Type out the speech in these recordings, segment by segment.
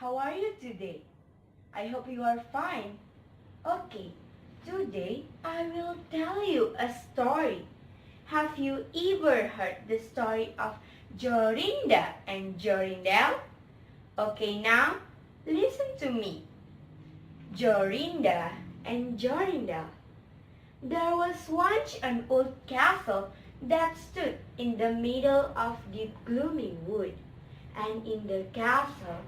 how are you today? I hope you are fine. Okay, today I will tell you a story. Have you ever heard the story of Jorinda and Jorindel? Okay, now listen to me. Jorinda and Jorindel. There was once an old castle that stood in the middle of the gloomy wood, and in the castle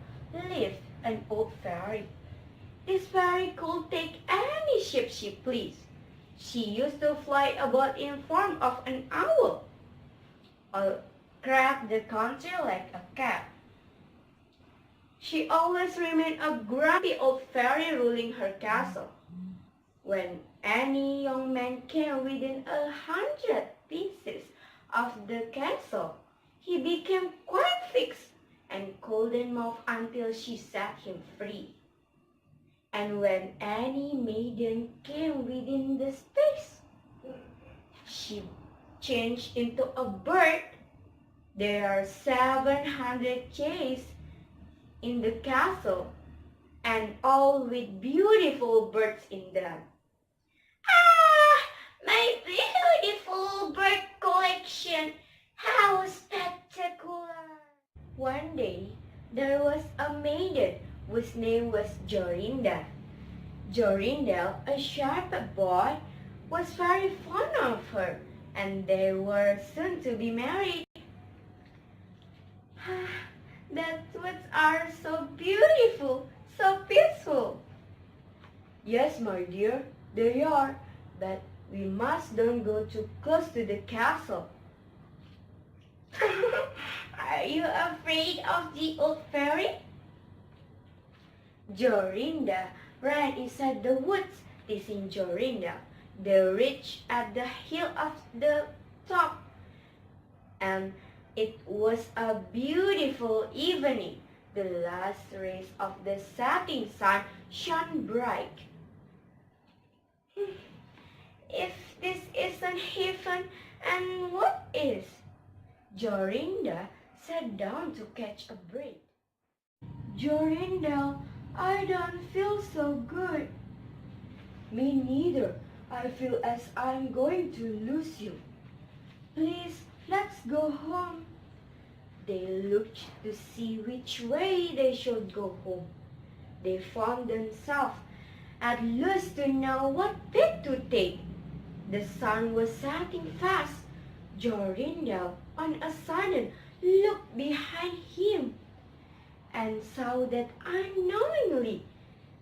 lived an old fairy. This fairy could take any shape she pleased. She used to fly about in form of an owl, or crack the country like a cat. She always remained a grumpy old fairy ruling her castle. When any young man came within 100 pieces of the castle, he became quite fixed and couldn't move until she set him free. And when any maiden came within the space, she changed into a bird. There are 700 cages in the castle, and all with beautiful birds in them. Ah, my beautiful bird collection! How spectacular! One day, there was a maiden whose name was Jorinda. Jorindel, a shepherd boy, was very fond of her, and they were soon to be married. That woods are so beautiful, so peaceful. Yes, my dear, they are, but we must don't go too close to the castle. Are you afraid of the old fairy? Jorinda ran inside the woods, teasing Jorinda. They reached at the hill of the top, and it was a beautiful evening. The last rays of the setting sun shone bright. If this isn't heaven, and what is? Jorinda sat down to catch a breath. Jorindel, I don't feel so good. Me neither. I feel as I'm going to lose you. Please, let's go home. They looked to see which way they should go home. They found themselves at loss to know what path to take. The sun was setting fast. Jorindel, on a sudden, looked behind him and saw that unknowingly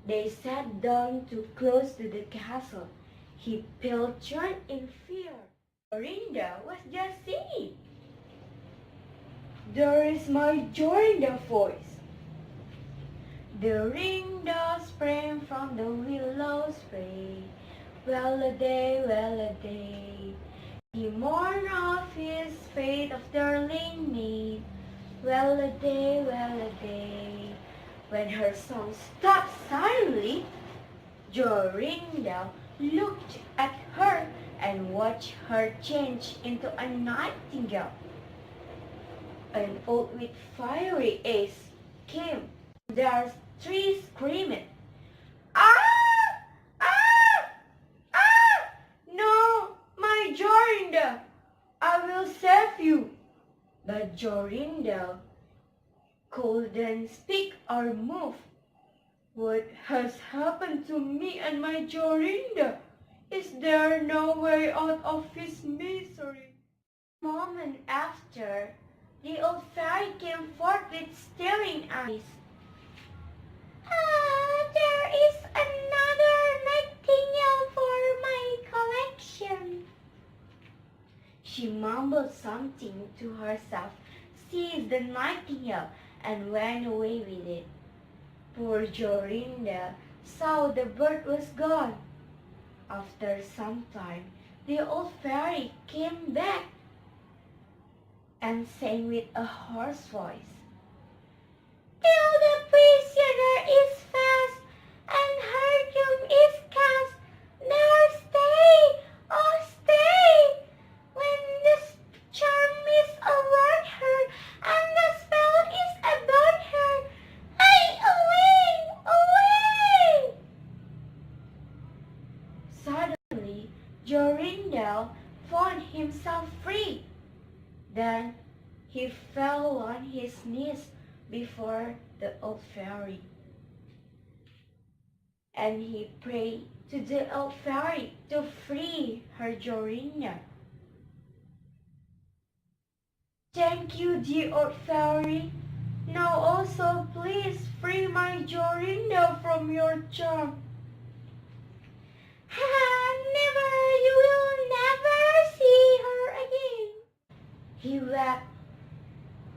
they sat down too close to the castle. He pilchered in fear. Jorinda was just singing. There is my Jorinda voice. The ringdoves sprang from the willow spray. Well a day, he mourned of his fate of darling maid. Well a day, when her song stopped suddenly, Jorinda looked at her and watched her change into a nightingale. An owl with fiery eyes came. Their three screamed, "Ah! Ah! Ah! No, my Jorinda! I will save you!" But Jorinda couldn't speak or move. What has happened to me and my Jorinda? Is there no way out of his misery? A moment after, the old fairy came forth with staring eyes. There is another nightingale for my collection. She mumbled something to herself, seized the nightingale, and went away with it. Poor Jorinda saw the bird was gone. After some time, the old fairy came back and sang with a hoarse voice. Till the prisoner is fast and her doom is cast, there stay, oh stay, when the charm is around her and the spell is about her. Hey, oh, his knees before the old fairy. And he prayed to the old fairy to free her Jorinda. "Thank you, dear old fairy. Now also please free my Jorinda from your charm." "Never, you will never see her again." He wept,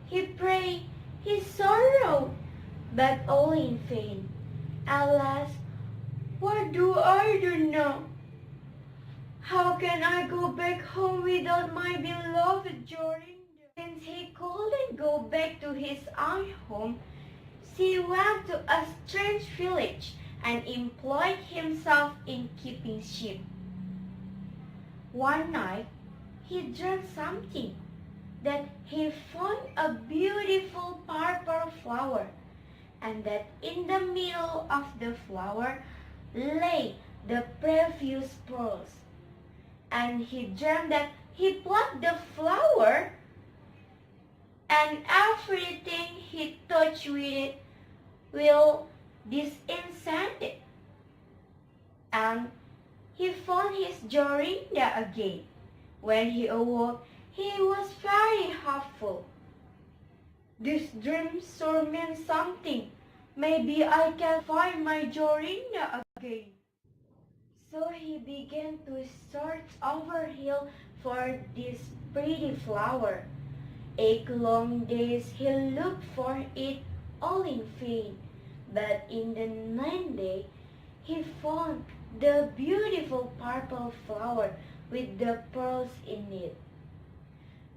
he prayed, he sorrowed, but all in vain. Alas, what do I do now? How can I go back home without my beloved Jorinda? Since he couldn't go back to his own home, he went to a strange village and employed himself in keeping sheep. One night, he dreamt something, that he found a beautiful purple flower, and that in the middle of the flower lay the precious pearls. And he dreamt that he plucked the flower, and everything he touched with it will disenchanted. And he found his Jorinda again. When he awoke, he was very hopeful. "This dream sure means something. Maybe I can find my Jorinda again." So he began to search over hill for this pretty flower. 8 long days he looked for it, all in vain. But in the 9th day, he found the beautiful purple flower with the pearls in it.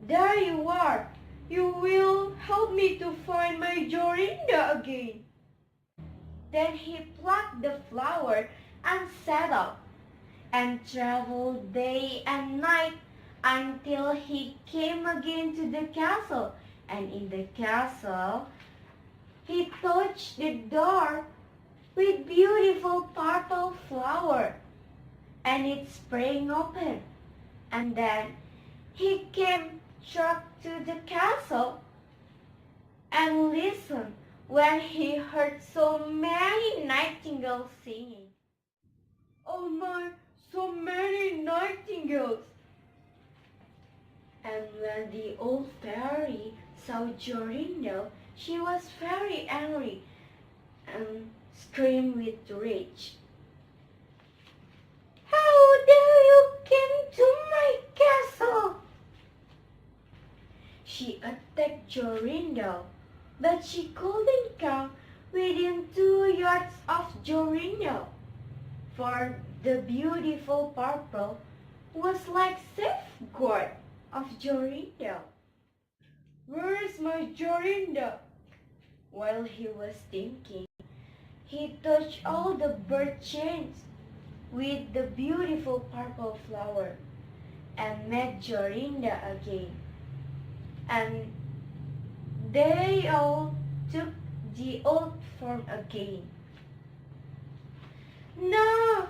"There you are. You will help me to find my Jorinda again." Then he plucked the flower and set out, and traveled day and night until he came again to the castle. And in the castle, he touched the door with beautiful purple flower, and it sprang open. And then he came struck to the castle and listened when he heard so many nightingales singing. "Oh my, so many nightingales!" And when the old fairy saw Jorindel, she was very angry and screamed with rage. "How dare you come to my castle?" She attacked Jorindel, but she couldn't come within 2 yards of Jorindel, for the beautiful purple was like safeguard of Jorindel. "Where is my Jorinda?" While he was thinking, he touched all the bird chains with the beautiful purple flower and met Jorinda again. And they all took the old form again. "No,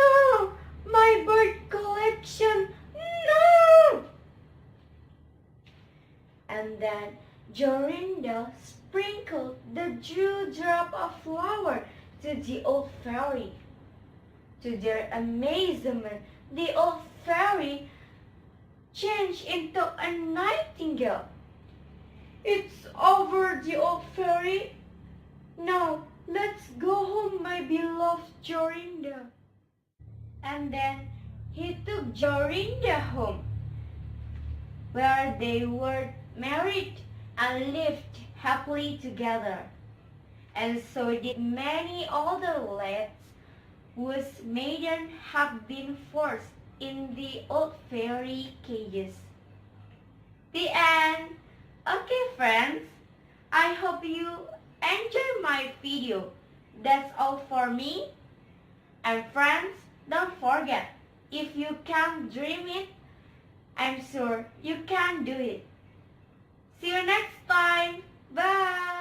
no, my bird collection, no!" And then Jorindel sprinkled the dewdrop of flower to the old fairy. To their amazement, the old fairy changed into a nightingale. "It's over, the old fairy. Now let's go home, my beloved Jorinda." And then he took Jorinda home, where they were married and lived happily together. And so did many other lads whose maiden have been forced in the old fairy cages. The end. Okay friends, I hope you enjoy my video. That's all for me. And friends, don't forget, if you can dream it, I'm sure you can do it. See you next time. Bye.